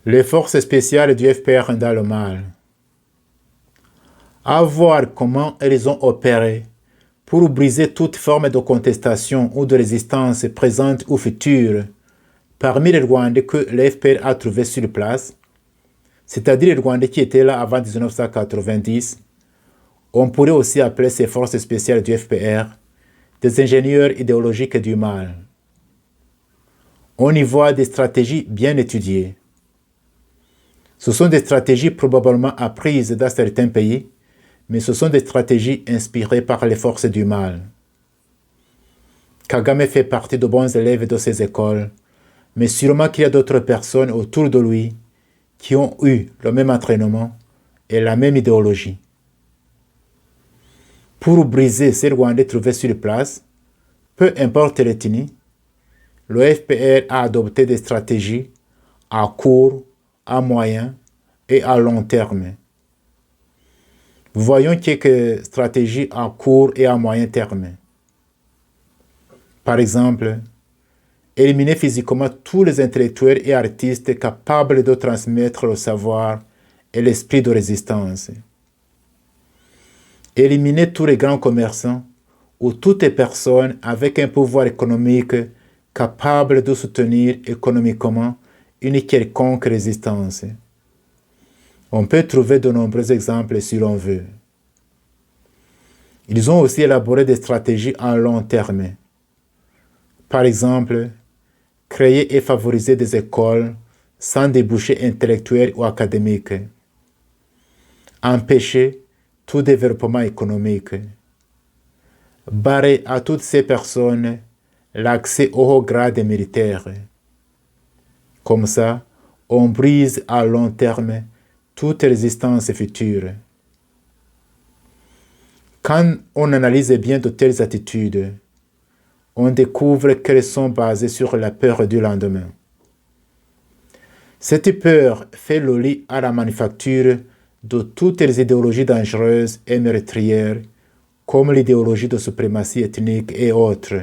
Les forces spéciales du FPR dans le mal. À voir comment elles ont opéré pour briser toute forme de contestation ou de résistance présente ou future parmi les Rwandais que le FPR a trouvé sur place, c'est-à-dire les Rwandais qui étaient là avant 1990. On pourrait aussi appeler ces forces spéciales du FPR des ingénieurs idéologiques du mal. On y voit des stratégies bien étudiées. Ce sont des stratégies probablement apprises dans certains pays, mais ce sont des stratégies inspirées par les forces du mal. Kagame fait partie de bons élèves de ces écoles, mais sûrement qu'il y a d'autres personnes autour de lui qui ont eu le même entraînement et la même idéologie. Pour briser ces Rwandais trouvés sur place, peu importe l'ethnie, le FPR a adopté des stratégies à court, à moyen et à long terme. Voyons quelques stratégies à court et à moyen terme. Par exemple, éliminer physiquement tous les intellectuels et artistes capables de transmettre le savoir et l'esprit de résistance. Éliminer tous les grands commerçants ou toutes les personnes avec un pouvoir économique capable de soutenir économiquement une quelconque résistance. On peut trouver de nombreux exemples si l'on veut. Ils ont aussi élaboré des stratégies à long terme. Par exemple, créer et favoriser des écoles sans débouchés intellectuels ou académiques. Empêcher tout développement économique. Barrer à toutes ces personnes l'accès au haut grade militaire. Comme ça, on brise à long terme toute résistance future. Quand on analyse bien de telles attitudes, on découvre qu'elles sont basées sur la peur du lendemain. Cette peur fait le lit à la manufacture de toutes les idéologies dangereuses et meurtrières, comme l'idéologie de suprématie ethnique et autres.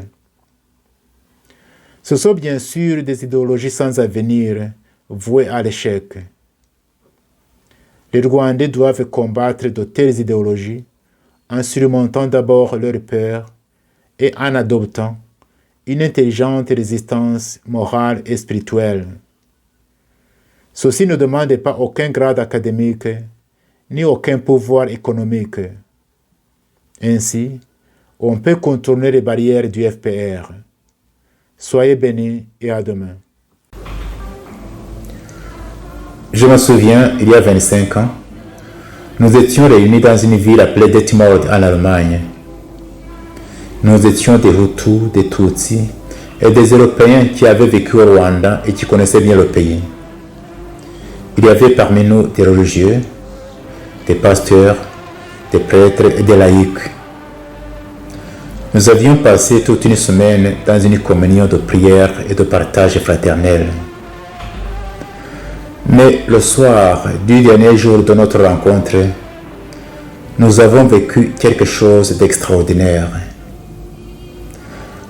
Ce sont bien sûr des idéologies sans avenir, vouées à l'échec. Les Rwandais doivent combattre de telles idéologies en surmontant d'abord leur peur et en adoptant une intelligente résistance morale et spirituelle. Ceci ne demande pas aucun grade académique ni aucun pouvoir économique. Ainsi, on peut contourner les barrières du FPR. Soyez bénis et à demain. Je me souviens, il y a 25 ans, nous étions réunis dans une ville appelée Detmold en Allemagne. Nous étions des Hutus, des Tutsis et des Européens qui avaient vécu au Rwanda et qui connaissaient bien le pays. Il y avait parmi nous des religieux, des pasteurs, des prêtres et des laïcs. Nous avions passé toute une semaine dans une communion de prière et de partage fraternel. Mais le soir du dernier jour de notre rencontre, nous avons vécu quelque chose d'extraordinaire.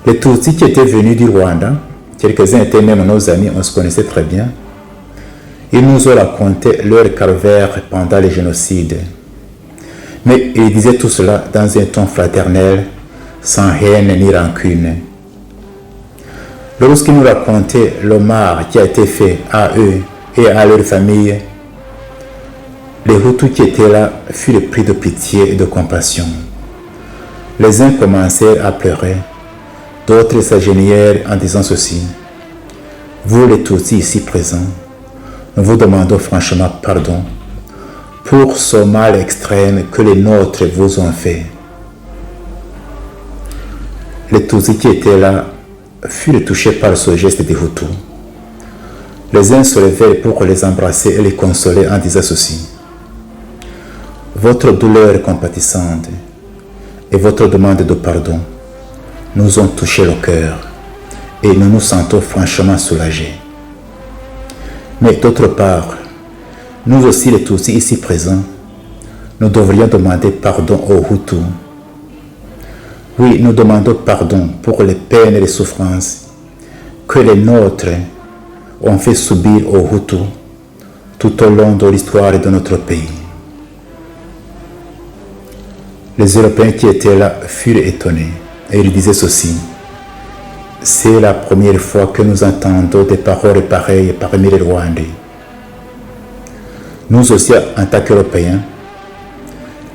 Les Tutsis qui étaient venus du Rwanda, quelques-uns étaient même nos amis, on se connaissait très bien, ils nous ont raconté leur calvaire pendant le génocide. Mais ils disaient tout cela dans un ton fraternel, sans haine ni rancune. Lorsqu'ils nous racontaient le mal qui a été fait à eux et à leur famille, les Hutus qui étaient là furent pris de pitié et de compassion. Les uns commencèrent à pleurer, d'autres s'ingénièrent en disant ceci: vous les Tutsis ici présents, nous vous demandons franchement pardon pour ce mal extrême que les nôtres vous ont fait. Les Tutsis qui étaient là furent touchés par ce geste des Hutus. Les uns se levèrent pour les embrasser et les consoler en disant ceci: votre douleur compatissante et votre demande de pardon nous ont touché le cœur et nous nous sentons franchement soulagés. Mais d'autre part, nous aussi les Tutsis ici présents, nous devrions demander pardon aux Hutus. Oui, nous demandons pardon pour les peines et les souffrances que les nôtres ont fait subir aux Hutus tout au long de l'histoire de notre pays. Les Européens qui étaient là furent étonnés et ils disaient ceci: c'est la première fois que nous entendons des paroles pareilles parmi les Rwandais. Nous aussi, en tant qu'Européens,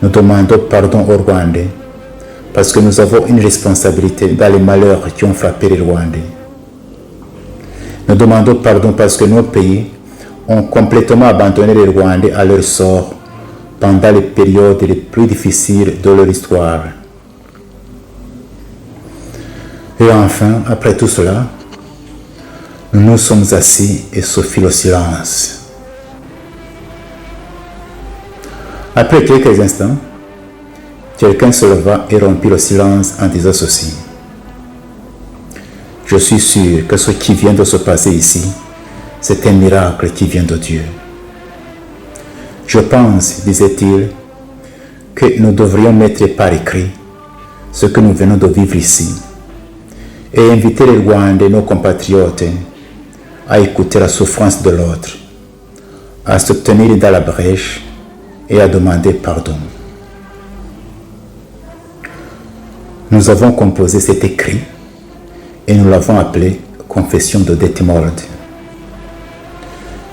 nous demandons pardon aux Rwandais parce que nous avons une responsabilité dans les malheurs qui ont frappé les Rwandais. Nous demandons pardon parce que nos pays ont complètement abandonné les Rwandais à leur sort pendant les périodes les plus difficiles de leur histoire. Et enfin, après tout cela, nous nous sommes assis et se fit le silence. Après quelques instants, quelqu'un se leva et rompit le silence en disant ceci: je suis sûr que ce qui vient de se passer ici, c'est un miracle qui vient de Dieu. Je pense, disait-il, que nous devrions mettre par écrit ce que nous venons de vivre ici et inviter les Rwandais, nos compatriotes, à écouter la souffrance de l'autre, à se tenir dans la brèche et à demander pardon. Nous avons composé cet écrit et nous l'avons appelé Confession de Detmold.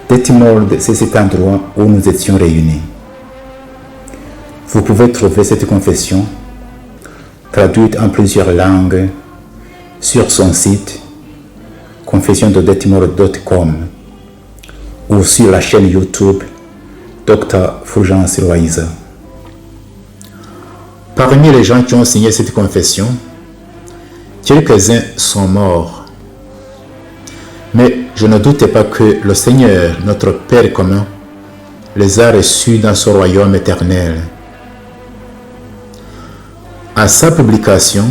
Detmold, c'est cet endroit où nous étions réunis. Vous pouvez trouver cette confession traduite en plusieurs langues sur son site confessiondedetmold.com ou sur la chaîne YouTube Dr Fulgence Loaiza. Parmi les gens qui ont signé cette confession, quelques-uns sont morts. Mais je ne doute pas que le Seigneur, notre Père commun, les a reçus dans son royaume éternel. À sa publication,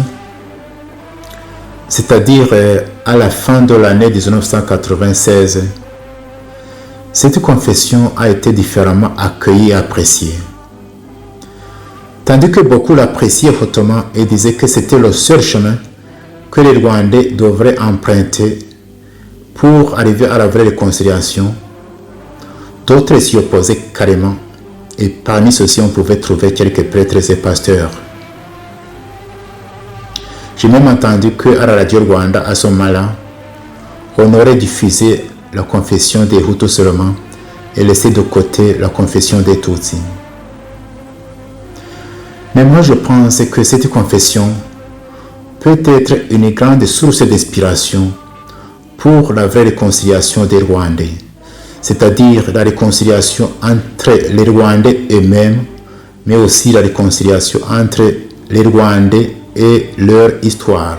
c'est-à-dire à la fin de l'année 1996, cette confession a été différemment accueillie et appréciée. Tandis que beaucoup l'appréciaient hautement et disaient que c'était le seul chemin que les Rwandais devraient emprunter pour arriver à la vraie réconciliation, d'autres s'y opposaient carrément, et parmi ceux-ci on pouvait trouver quelques prêtres et pasteurs. J'ai même entendu qu'à la radio Rwanda, à ce moment-là, on aurait diffusé la confession des Hutus seulement et laissé de côté la confession des Tutsis. Mais moi je pense que cette confession peut être une grande source d'inspiration pour la vraie réconciliation des Rwandais, c'est-à-dire la réconciliation entre les Rwandais eux-mêmes, mais aussi la réconciliation entre les Rwandais et leur histoire.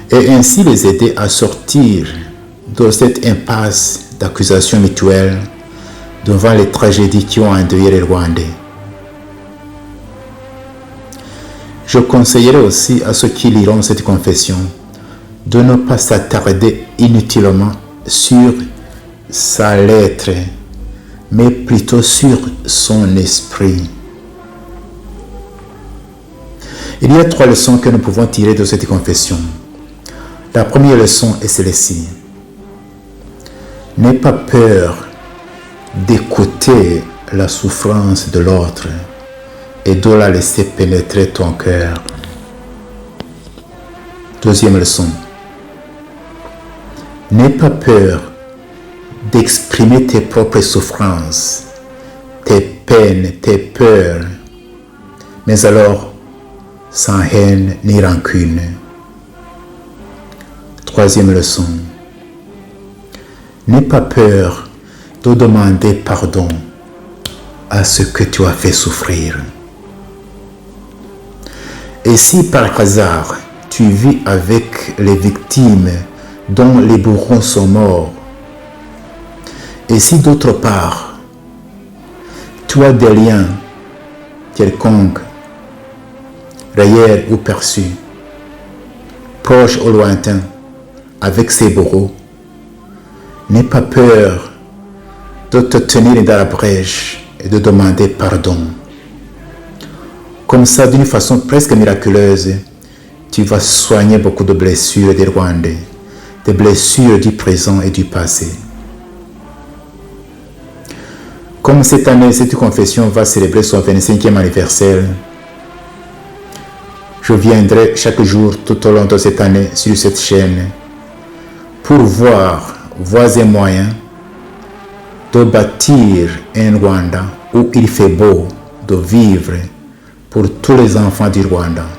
Et ainsi les aider à sortir de cette impasse d'accusations mutuelles devant les tragédies qui ont endeuillé les Rwandais. Je conseillerais aussi à ceux qui liront cette confession de ne pas s'attarder inutilement sur sa lettre, mais plutôt sur son esprit. Il y a 3 leçons que nous pouvons tirer de cette confession. La première leçon est celle-ci: n'aie pas peur d'écouter la souffrance de l'autre et de la laisser pénétrer ton cœur. Deuxième leçon: n'aie pas peur d'exprimer tes propres souffrances, tes peines, tes peurs, mais alors sans haine ni rancune. Troisième leçon: n'aie pas peur de demander pardon à ce que tu as fait souffrir. Et si par hasard tu vis avec les victimes dont les bourreaux sont morts, et si d'autre part tu as des liens quelconques, réels ou perçus, proches ou lointains, avec ces bourreaux, n'aie pas peur de te tenir dans la brèche et de demander pardon. Comme ça, d'une façon presque miraculeuse, tu vas soigner beaucoup de blessures des Rwandais, des blessures du présent et du passé. Comme cette année, cette confession va célébrer son 25e anniversaire, je viendrai chaque jour tout au long de cette année sur cette chaîne pour voir voies et moyens de bâtir un Rwanda où il fait beau de vivre pour tous les enfants du Rwanda.